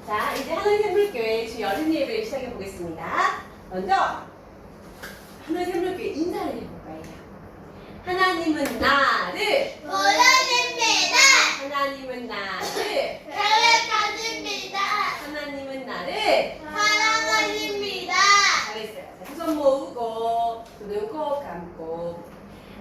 자, 이제 하늘 샘물교회 주 여름 예배를 시작해 보겠습니다. 먼저 하늘 샘물교회 인사를 해볼 거예요. 하나님은 나를 보여줍니다. 하나님은 나를 계획하십니다. 하나님은 나를 사랑하십니다. 잘했어요. 자, 손 모으고 눈 꼭 감고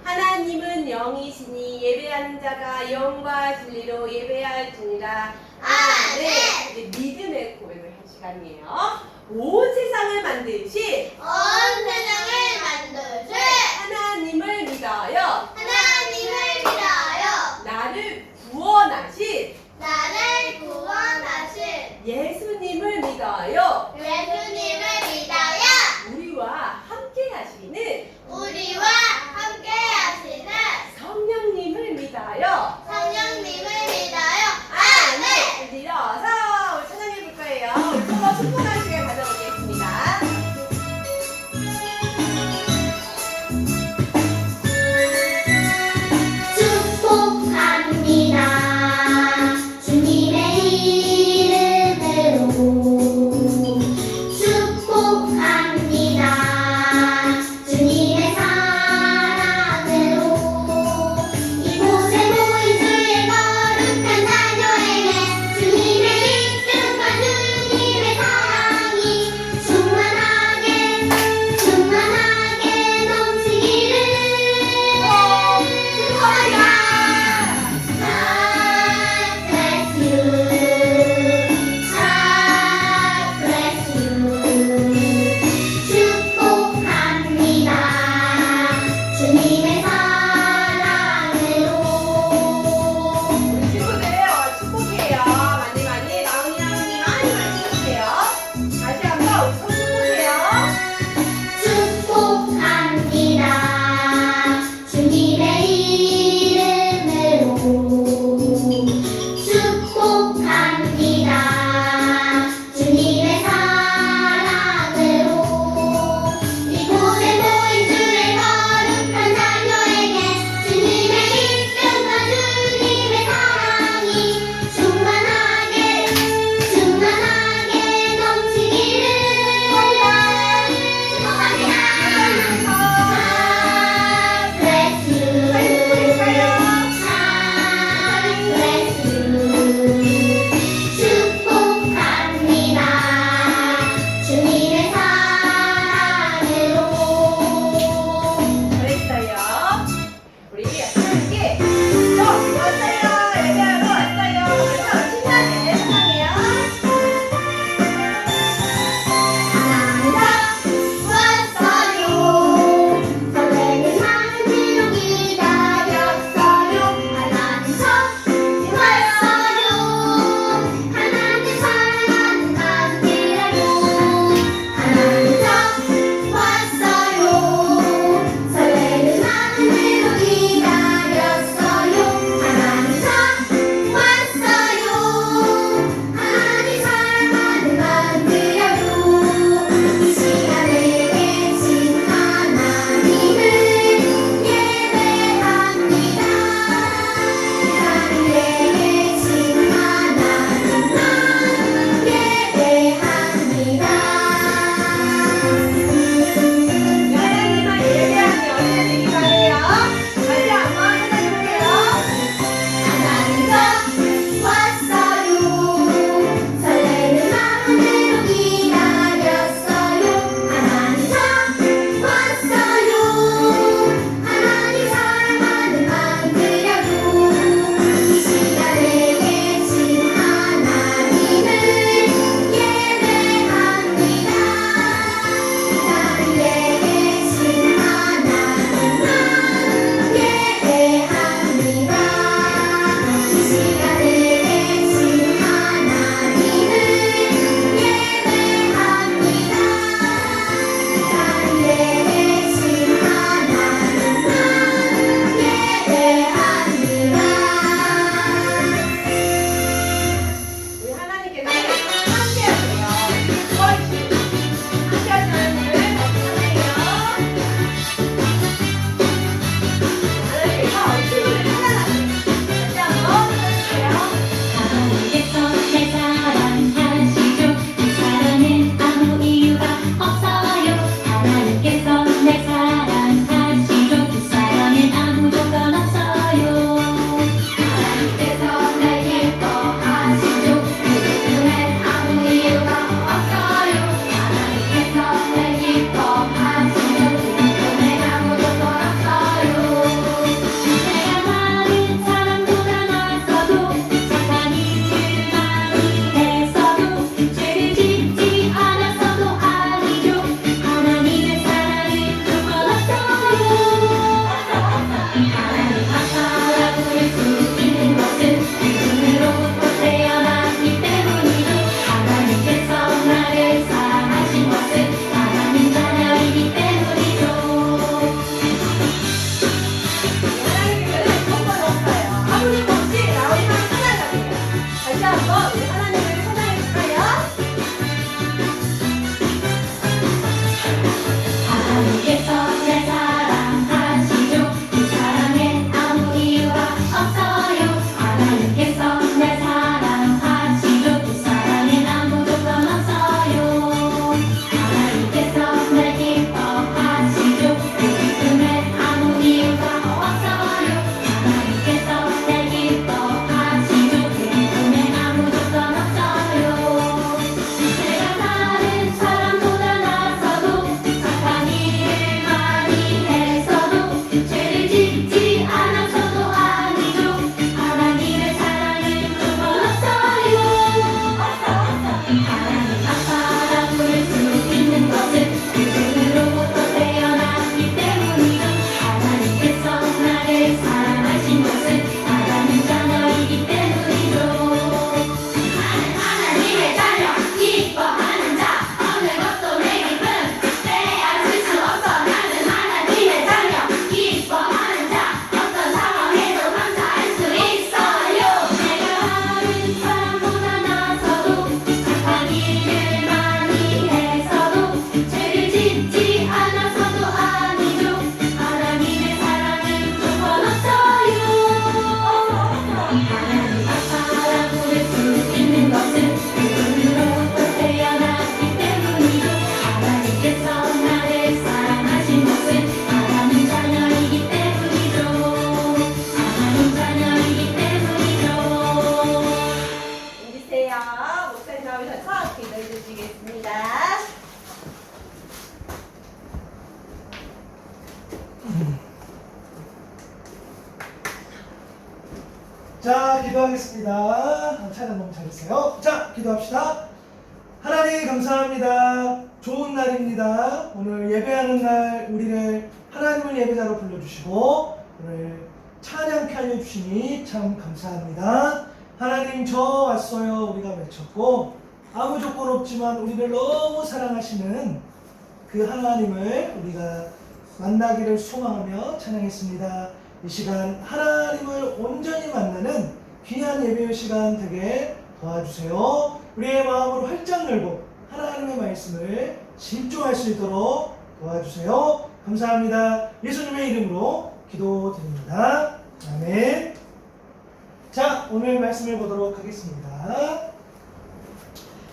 하나님은 영이시니 예배하는 자가 영과 진리로 예배할지니라. 아멘. 이제 믿음의 고백을 할 시간이에요. 온 세상을 만드신 온 세상을 만드신 하나님을 믿어요. 하나님을 믿어요. 나를 구원하신 나를 구원하신 예수님을 믿어요. 예수님을 믿어요. 우리와 함께 하시는 우리와 함께 하시는 성령님을 믿어요. 성령님을 믿어요. 아멘. 이제 일어서 우리 찬양해 볼 거예요. 우리 서로 축복하는 시간 가져보겠습니다. 자, 기도하겠습니다. 찬양 너무 잘했어요. 자, 기도합시다. 하나님 감사합니다. 좋은 날입니다. 오늘 예배하는 날 우리를 하나님을 예배자로 불러주시고 오늘 찬양케 알려주시니 참 감사합니다. 하나님 저 왔어요 우리가 외쳤고 아무 조건 없지만 우리를 너무 사랑하시는 그 하나님을 우리가 만나기를 소망하며 찬양했습니다. 이 시간 하나님을 온전히 만나는 귀한 예배의 시간 되게 도와주세요. 우리의 마음을 활짝 열고 하나님의 말씀을 집중할 수 있도록 도와주세요. 감사합니다. 예수님의 이름으로 기도드립니다. 아멘. 자, 오늘 말씀을 보도록 하겠습니다.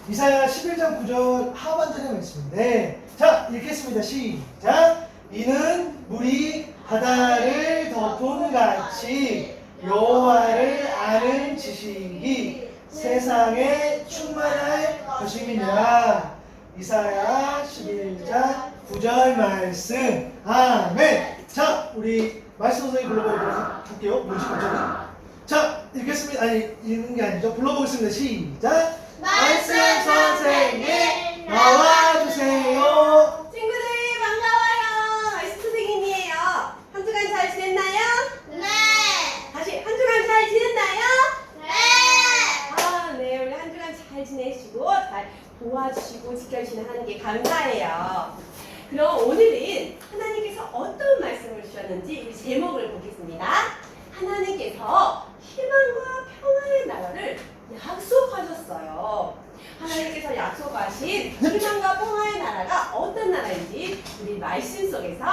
이사야 11장 9절 하반절의 말씀인데, 자, 읽겠습니다. 시작. 이는 물이 바다를 덮은 같이 여호와를 아는 지식이 세상에 충만할 것임이니라. 이사야 11장 9절 말씀. 아멘. 자, 우리 말씀 선생님 불러보도록 할게요. 뭐지, 갑자기? 자, 읽겠습니다. 아니, 읽는 게 아니죠. 불러보겠습니다. 시작. 말씀 선생님 나와주세요. 친구들 반가워요. 말씀 선생님이에요. 한 주간 잘 지냈나요? 네. 다시 한 주간 잘 지냈나요? 네. 네, 우리 한 주간 잘 지내시고 잘 도와주시고 지켜주시는 하나님께 감사해요. 그럼 오늘은 하나님께서 어떤 말씀을 주셨는지 우리 제목을 보겠습니다. 하나님께서 희망과 평화의 나라를 약속하셨어요. 하나님께서 약속하신 희망과 평화의 나라가 어떤 나라인지 우리 말씀 속에서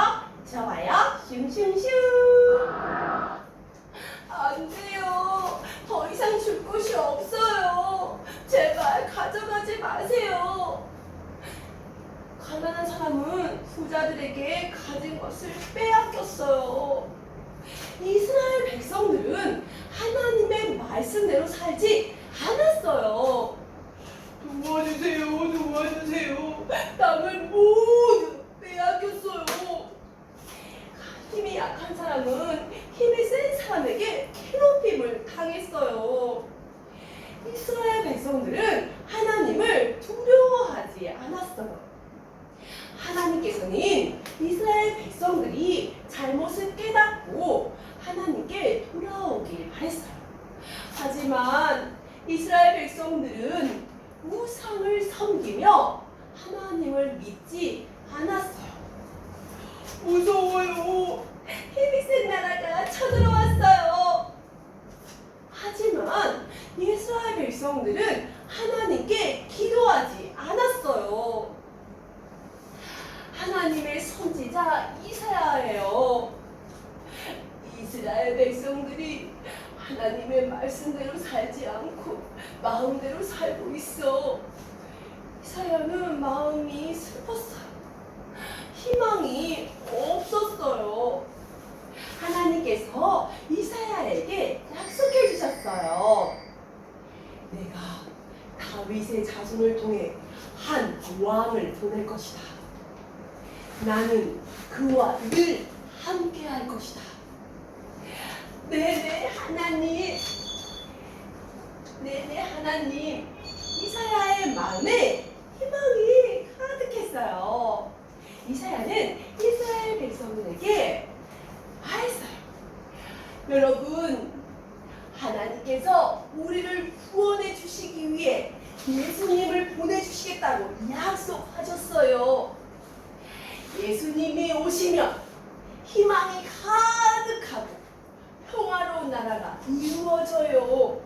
들어봐요. 슝슝슝. 안 돼요. 더 이상 줄 곳이 없어요. 제발 가져가지 마세요. 가난한 사람은 부자들에게 가진 것을 빼앗겼어요. 이스라엘 백성들은 하나님의 말씀대로 살지 않았어요. 도와주세요, 도와주세요. 땅을 모두 빼앗겼어요. 힘이 약한 사람은 힘이 센 사람에게 괴롭힘을 당했어요. 이스라엘 백성들은 하나님을 두려워하지 않았어요. 하나님께서는 이스라엘 백성들이 잘못을 깨닫고 하나님께 돌아오길 바랬어요. 하지만 이스라엘 백성들은 우상을 섬기며 하나님을 믿지 않았어요. 무서워요. 힘이 센 나라가 쳐들어왔어요. 하지만 이스라엘 백성들은 하나님께 기도하지 않았어요. 하나님의 선지자 이사야예요. 이스라엘 백성들이 하나님의 말씀대로 살지 않고 마음대로 살고 있어. 이사야는 마음이 슬펐어요. 희망이 없었어요. 하나님께서 이사야에게 약속해 주셨어요. 내가 다윗의 자손을 통해 한 왕을 보낼 것이다. 나는 그와 늘 함께 할 것이다. 네네 하나님, 네네 하나님. 이사야의 마음에 희망이 가득했어요. 이사야는 이스라엘 백성들에게 말했어요. 여러분, 하나님께서 우리를 구원해 주시기 위해 예수님을 보내주시겠다고 약속하셨어요. 예수님이 오시면 희망이 가득하고 평화로운 나라가 이루어져요.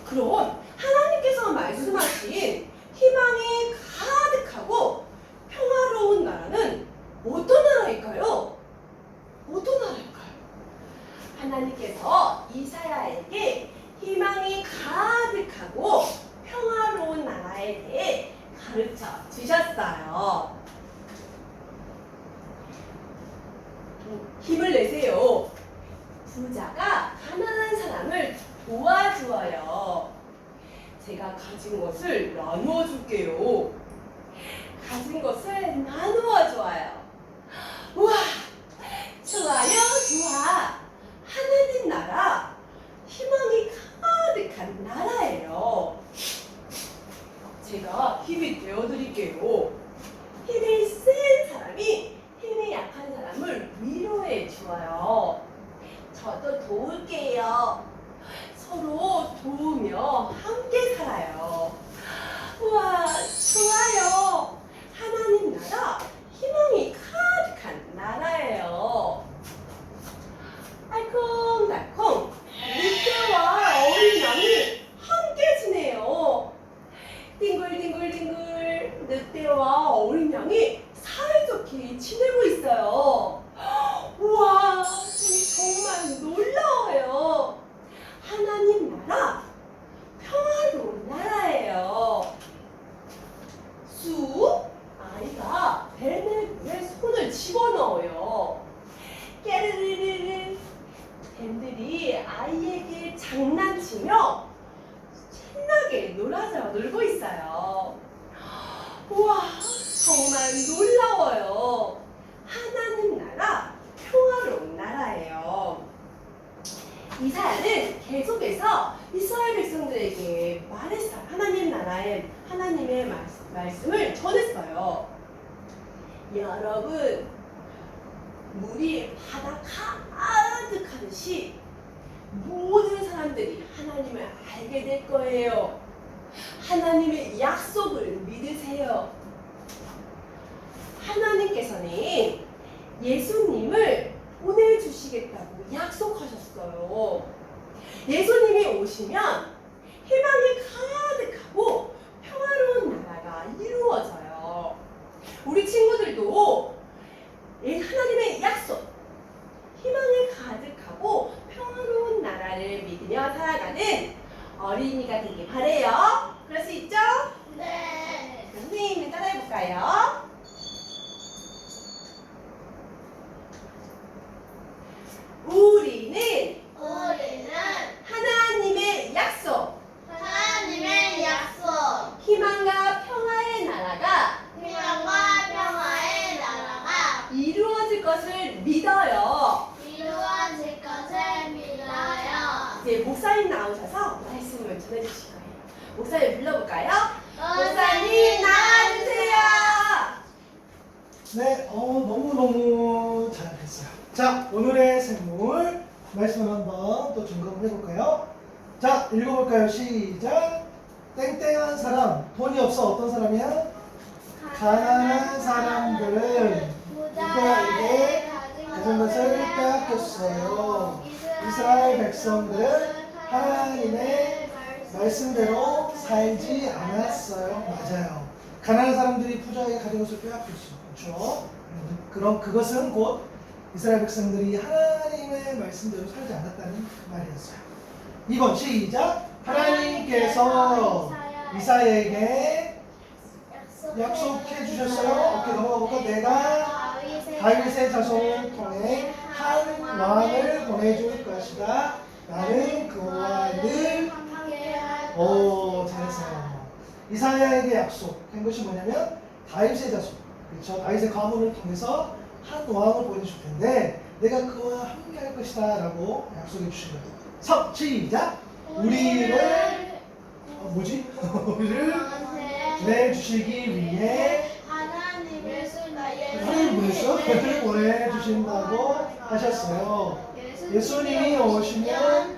그럼 하나님께서 말씀하신 희망이 가득하고 평화로운 나라는 어떤 나라일까요? 어떤 나라일까요? 하나님께서 이사야에게 희망이 가득하고 평화로운 나라에 대해 가르쳐 주셨어요. 힘을 내세요. 부자가 가난한 사람을 도와주어요. 제가 가진 것을 나누어 줄게요. 가진 것을 나누어 줘요. 우와, 좋아요, 좋아. 하나님 나라 저도 도울게요. 서로 도우며 함께 살아요. 우와, 좋아요. 하나님 나라, 희망이 가득한 나라예요. 알콩달콩, 늑대와 어린 양이 함께 지내요. 뒹굴뒹굴뒹굴, 늑대와 어린 양이 사이좋게 지내고 있어요. 우와, 정말 놀라워요. 하나님 나라, 평화로운 나라예요. 쑥, 아이가 뱀의 손을 집어넣어요. 깨르르르르, 뱀들이 아이에게 장난치며 신나게 놀고 있어요. 우와, 정말 놀라워요. 하나님 나라, 평화로운 나라예요. 이사야는 계속해서 이스라엘 백성들에게 말했어요. 하나님의 말씀을 전했어요. 여러분, 물이 바다 가득하듯이 모든 사람들이 하나님을 알게 될 거예요. 하나님의 약속을 믿으세요. 하나님께서는 예수님을 보내주시겠다고 약속하셨어요. 예수님이 오시면 희망이 가득하고 평화로운 나라가 이루어져요. 우리 친구들도 하나님의 약속, 희망이 가득하고 평화로운 나라를 믿으며 살아가는 어린이가 되길 바래요. 그럴 수 있죠? 네. 선생님을 따라해볼까요? 우리는 하나님의 약속, 하나님의 약속, 희망과 평화의 나라가 희망과 평화의 나라가 이루어질 것을 믿어요. 이루어질 것을 믿어요. 이제 목사님 나오셔서 말씀을 전해주실 거예요. 목사님 불러볼까요? 목사님 나와주세요. 네, 너무너무 잘했어요. 자, 오늘의 생물 말씀을 한번 또 점검을 해볼까요? 자, 읽어볼까요? 시작. 땡땡한 사람, 돈이 없어. 어떤 사람이야? 가난한 사람들은 부자에게 가진 것을 빼앗겼어요. 이스라엘 백성들은 하나님의 말씀대로 살지 않았어요. 맞아요. 가난한 사람들이 부자에게 가진 것을 빼앗겼어요. 그렇죠? 그럼 그것은 곧 이스라엘 백성들이 하나님의 말씀대로 살지 않았다는 말이었어요. 2번 시작. 하나님께서 이사야에게 약속해 주셨어요. 어떻게 넘어가 볼까? 내가 다윗의 자손을 통해 한 왕을 보내줄 것이다. 나는 그와 늘 잘했어요. 이사야에게 약속한 것이 뭐냐면 다윗의 자손, 그렇죠? 다윗의 가문을 통해서 한 왕을 보내줄 텐데 내가 그와 함께 할 것이다 라고 약속해 주신 거예요. 3, 시작. 우리를 우리를 보내주시기 위해 우리를 보내주신다고 하셨어요. 예수님이 오시면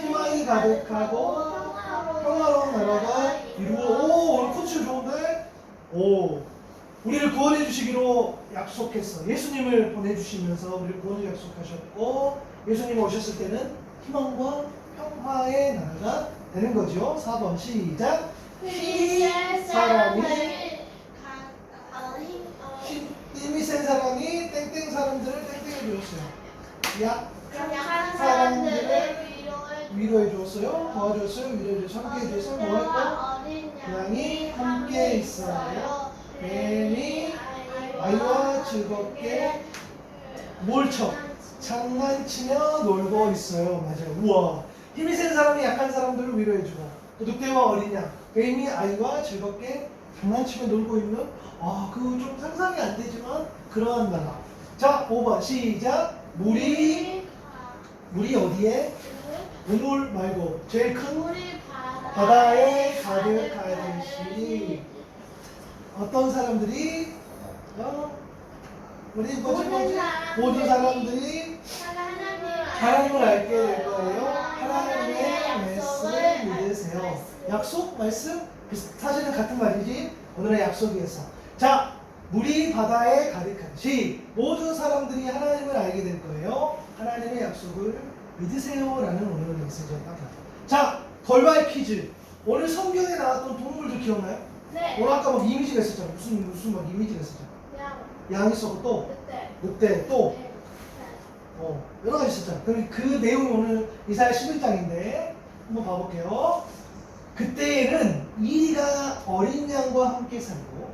희망이 가득하고 평화로운 나라가 오늘 코치 좋은데? 우리를 구원해 주시기로 약속했어. 예수님을 보내주시면서 우리를 구원을 약속하셨고 예수님이 오셨을 때는 희망과 평화의 나라가 되는 거죠. 4번 시작. 힘이 센 사람이 땡땡 사람들을 땡땡해 주었어요. 약한 사람들을 위로해 주었어요. 도와줬어요. 위로해 주었어요. 함께 해 주었어요. 뭐 했고? 양이 함께 있어요. 뱀이 아이와 즐겁게 뭘 쳐? 장난치며 놀고 있어요. 맞아요. 우와. 힘이 센 사람이 약한 사람들을 위로해주고 또 늑대와 어린 양, 뱀이 아이와 즐겁게 장난치며 놀고 있는 그거 좀 상상이 안 되지만 그러한 나라. 자, 5번 시작. 물이 어디에? 우물 말고 제일 큰 바다에 가득하듯이 어떤 사람들이 모든 사람들이 하나님을 알게 될 거예요. 하나님의 말씀을 믿으세요. 약속? 말씀? 사실은 같은 말이지. 오늘의 약속이었어. 자, 물이 바다에 가득하듯이 모든 사람들이 하나님을 알게 될 거예요. 하나님의 약속을 믿으세요라는 오늘의 메시지였다. 자, 돌발 퀴즈. 오늘 성경에 나왔던 동물들 기억나요? 네. 오늘 아까 막 이미지가 있었잖아. 무슨 막 이미지가 있었잖아. 양. 양 있었고 또 그때. 늑대 또 네. 여러 가지 있었잖아. 그럼 그 내용이 오늘 이사야 11장인데 한번 봐볼게요. 그때에는 이리가 어린 양과 함께 살고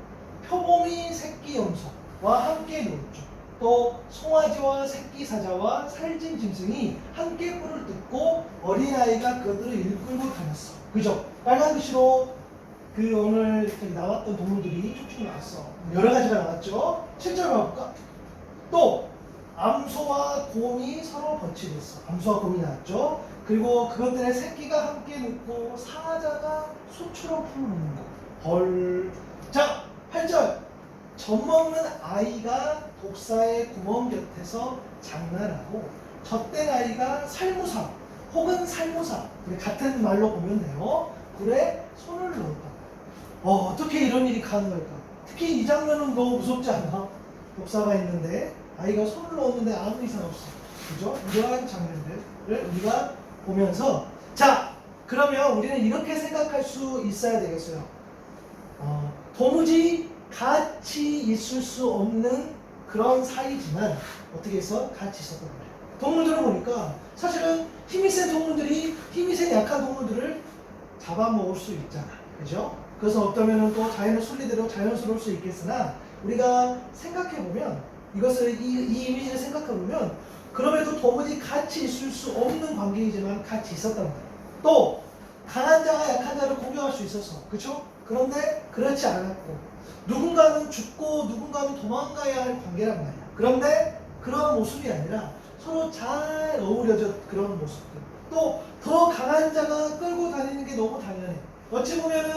표범이 새끼 염소와 함께 놀죠. 또 송아지와 새끼 사자와 살찐 짐승이 함께 뿔을 뜯고 어린아이가 그것들을 이끌고 다녔어. 그죠? 빨간 글씨로 그 오늘 나왔던 동물들이 쭉쭉 나왔어. 여러 가지가 나왔죠. 7절 봐볼까? 또 암소와 곰이 서로 번치됐어. 암소와 곰이 나왔죠. 그리고 그것들의 새끼가 함께 눕고 사자가 소처럼 풀는 거. 벌. 자, 8절. 젖먹는 아이가 독사의 구멍 곁에서 장난하고 젖된 아이가 살무사 혹은 살모사, 같은 말로 보면 돼요. 굴에 손을 넣었다. 어떻게 이런 일이 가능할까? 특히 이 장면은 너무 무섭지 않아? 독사가 있는데 아이가 손을 넣었는데 아무 이상 없어. 그죠? 이러한 장면들을 우리가 보면서, 자, 그러면 우리는 이렇게 생각할 수 있어야 되겠어요. 도무지 같이 있을 수 없는 그런 사이지만 어떻게 해서 같이 있었단 말이에요. 동물들을 보니까 사실은 힘이 센 동물들이 힘이 센 약한 동물들을 잡아먹을 수 있잖아. 그죠? 그래서 어쩌면 또 자연의 순리대로 자연스러울 수 있겠으나 우리가 생각해보면 이것을 이 이미지를 생각해보면 그럼에도 도무지 같이 있을 수 없는 관계이지만 같이 있었단 말이에요. 또 강한 자가 약한 자를 공격할 수 있었어. 그렇죠? 그런데 그렇지 않았고 누군가는 죽고 누군가는 도망가야 할 관계란 말이야. 그런데 그런 모습이 아니라 서로 잘 어우러져 그런 모습들. 또 더 강한 자가 끌고 다니는 게 너무 당연해. 어찌 보면은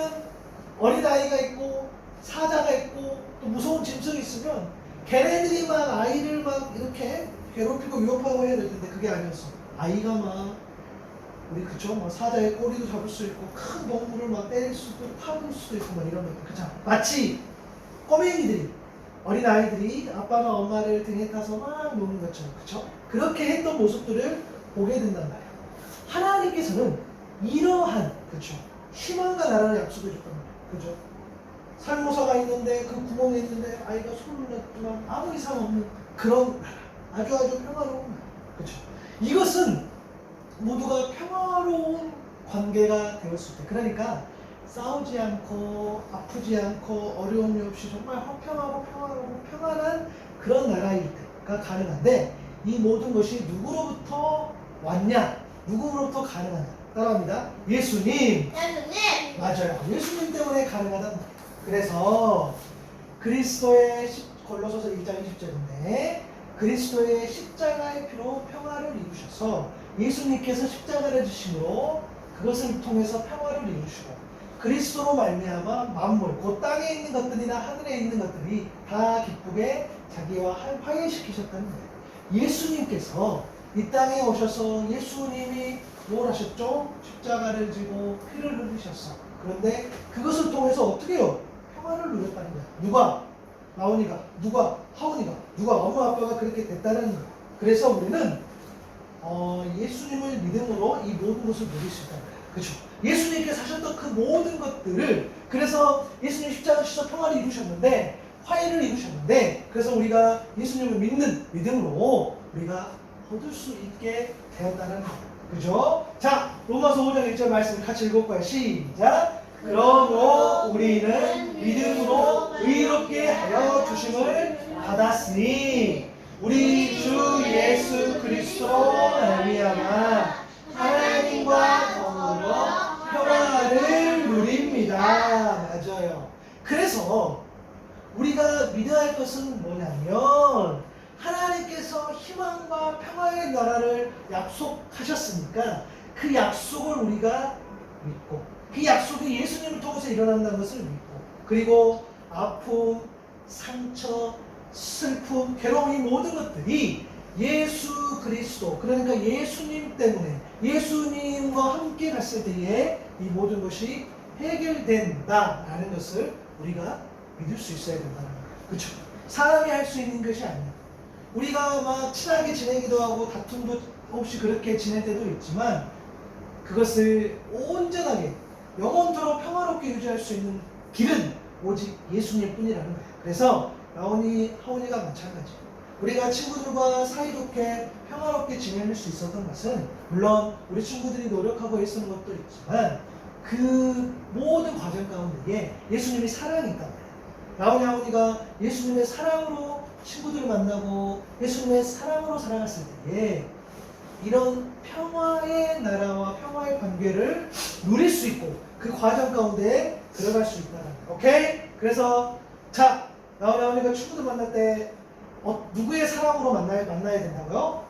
어린아이가 있고 사자가 있고 또 무서운 짐승이 있으면 걔네들이 막 아이를 막 이렇게 괴롭히고 위협하고 해야 될 텐데 그게 아니었어. 아이가 막 우리 그쵸? 막 사자의 꼬리도 잡을 수 있고 큰 동물을 막 때릴 수도 있고 파볼 수도 있고 막 이런 것들. 그쵸? 마치 꼬맹이들이 어린아이들이 아빠나 엄마를 등에 타서 막 노는 것처럼. 그쵸? 그렇게 했던 모습들을 보게 된단 말이에요. 하나님께서는 이러한 그쵸? 희망과 나라를 약속해 줬단 말이에요. 그죠? 살모사가 있는데 그 구멍에 있는데 아이가 손을 냈지만 아무 이상 없는 그런 나라. 아주 평화로운 나라. 그렇죠? 이것은 모두가 평화로운 관계가 되었을 때, 그러니까 싸우지 않고 아프지 않고 어려움이 없이 정말 평화로 평안한 그런 나라일 때가 가능한데, 이 모든 것이 누구로부터 왔냐? 누구로부터 가능하냐? 따라합니다. 예수님. 맞아요. 예수님 때문에 가능하단 말이에요. 그래서 그리스도의 골로새서 1장 20절인데 그리스도의 십자가의 피로 평화를 이루셔서 예수님께서 십자가를 지심으로 그것을 통해서 평화를 이루시고 그리스도로 말미암아 만물 곧 땅에 있는 것들이나 하늘에 있는 것들이 다 기쁘게 자기와 화해시키셨다는 거예요. 예수님께서 이 땅에 오셔서 예수님이 뭘 하셨죠? 십자가를 지고 피를 흘리셨어. 그런데 그것을 통해서 어떻게 해요? 평화를 누렸다는 거야. 누가? 나온이가, 누가? 하온이가, 누가? 엄마 아빠가 그렇게 됐다는 거야. 그래서 우리는 예수님을 믿음으로 이 모든 것을 누릴 수 있다는 거야. 그렇죠? 예수님께서 하셨던 그 모든 것들을, 그래서 예수님 십자가 지셔서 평화를 이루셨는데, 화해를 이루셨는데, 그래서 우리가 예수님을 믿는 믿음으로 우리가 얻을 수 있게 되었다는 거예요. 그죠? 자, 로마서 5장 1절 말씀을 같이 읽어볼까요? 시작! 그러므로 우리는 믿음으로 의롭게 하여 주심을 받았으니 우리 주 예수 그리스도로 말미암아 하나님과 더불어 평화를 누립니다. 맞아요. 그래서 우리가 믿어야 할 것은 뭐냐면 하나님께서 희망과 평화의 나라를 약속하셨으니까 그 약속을 우리가 믿고 그 약속이 예수님을 통해서 일어난다는 것을 믿고, 그리고 아픔, 상처, 슬픔, 괴로움 이 모든 것들이 예수 그리스도, 그러니까 예수님 때문에 예수님과 함께 갔을 때에 이 모든 것이 해결된다라는 것을 우리가 믿을 수 있어야 된다는 거예요. 그렇죠? 사람이 할 수 있는 것이 아니야. 우리가 막 친하게 지내기도 하고 다툼도 없이 그렇게 지낼 때도 있지만 그것을 온전하게 영원토록 평화롭게 유지할 수 있는 길은 오직 예수님 뿐이라는 거예요. 그래서 라온이, 하온이가 마찬가지. 우리가 친구들과 사이좋게 평화롭게 지낼 수 있었던 것은 물론 우리 친구들이 노력하고 애쓰는 것도 있지만 그 모든 과정 가운데에 예수님이 사랑이 있단 말이에요. 라온이, 하온이가 예수님의 사랑으로 친구들을 만나고 예수님의 사랑으로 살아갔을 때에 이런 평화의 나라와 평화의 관계를 누릴 수 있고 그 과정 가운데 들어갈 수 있다는 거예요. 오케이? 그래서 자, 라온이, 하온이가 친구들 만날 때 누구의 사랑으로 만나야 된다고요?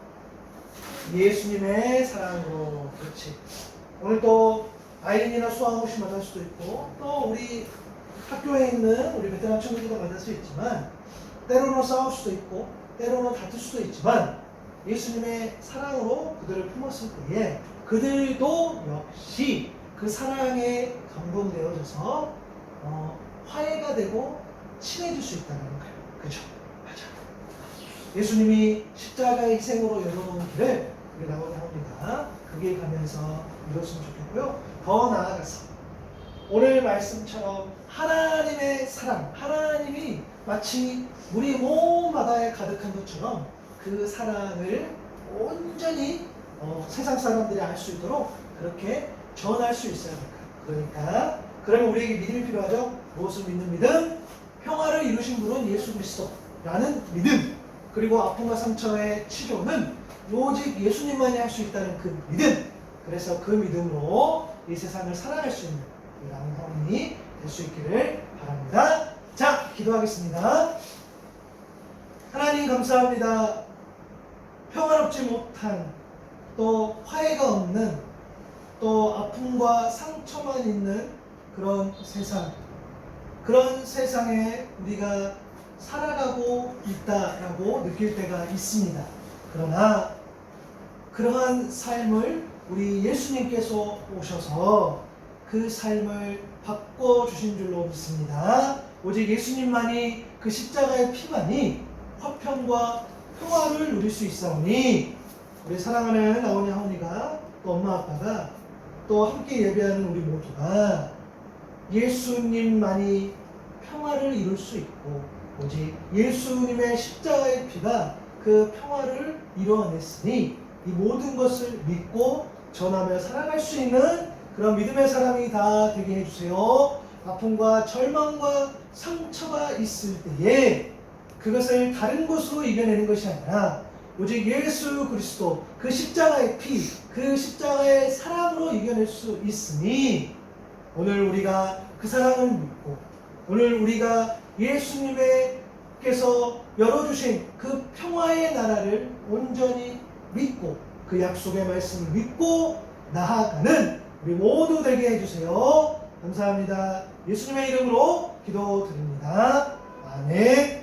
예수님의 사랑으로. 그렇지. 오늘 또 아이린이나 수아홍 씨 만날 수도 있고 또 우리 학교에 있는 우리 베테랑 친구들도 만날 수 있지만 때로는 싸울 수도 있고 때로는 다툴 수도 있지만 예수님의 사랑으로 그들을 품었을 때에 그들도 역시 그 사랑에 감동되어져서 화해가 되고 친해질 수 있다는 거예요. 그죠? 맞아. 예수님이 십자가의 희생으로 열어놓은 길을 우리 라온이, 하온이가 그 길 가면서 이뤘으면 좋겠고요. 더 나아가서 오늘 말씀처럼 하나님의 사랑, 하나님이 마치 우리 온 바다에 가득한 것처럼 그 사랑을 온전히 세상 사람들이 알 수 있도록 그렇게 전할 수 있어야 할까요? 그러니까 그러면 우리에게 믿음이 필요하죠? 무엇을 믿는 믿음? 평화를 이루신 분은 예수 그리스도라는 믿음. 그리고 아픔과 상처의 치료는 오직 예수님만이 할 수 있다는 그 믿음. 그래서 그 믿음으로 이 세상을 살아갈 수 있는 양형이 될 수 있기를 바랍니다. 자, 기도하겠습니다. 하나님 감사합니다. 평화롭지 못한, 또 화해가 없는, 또 아픔과 상처만 있는 그런 세상, 그런 세상에 우리가 살아가고 있다라고 느낄 때가 있습니다. 그러나 그러한 삶을 우리 예수님께서 오셔서 그 삶을 바꿔주신 줄로 믿습니다. 오직 예수님만이, 그 십자가의 피만이 화평과 평화를 누릴 수 있사오니 우리 사랑하는 라온이, 하온이가 또 엄마 아빠가 또 함께 예배하는 우리 모두가 예수님만이 평화를 이룰 수 있고 오직 예수님의 십자가의 피가 그 평화를 이루어냈으니 이 모든 것을 믿고 전하며 살아갈 수 있는 그런 믿음의 사람이 다 되게 해주세요. 아픔과 절망과 상처가 있을 때에 그것을 다른 것으로 이겨내는 것이 아니라 오직 예수 그리스도, 그 십자가의 피, 그 십자가의 사랑으로 이겨낼 수 있으니 오늘 우리가 그 사랑을 믿고 오늘 우리가 예수님께서 열어주신 그 평화의 나라를 온전히 믿고 그 약속의 말씀을 믿고 나아가는 우리 모두 되게 해주세요. 감사합니다. 예수님의 이름으로 기도드립니다. 아멘.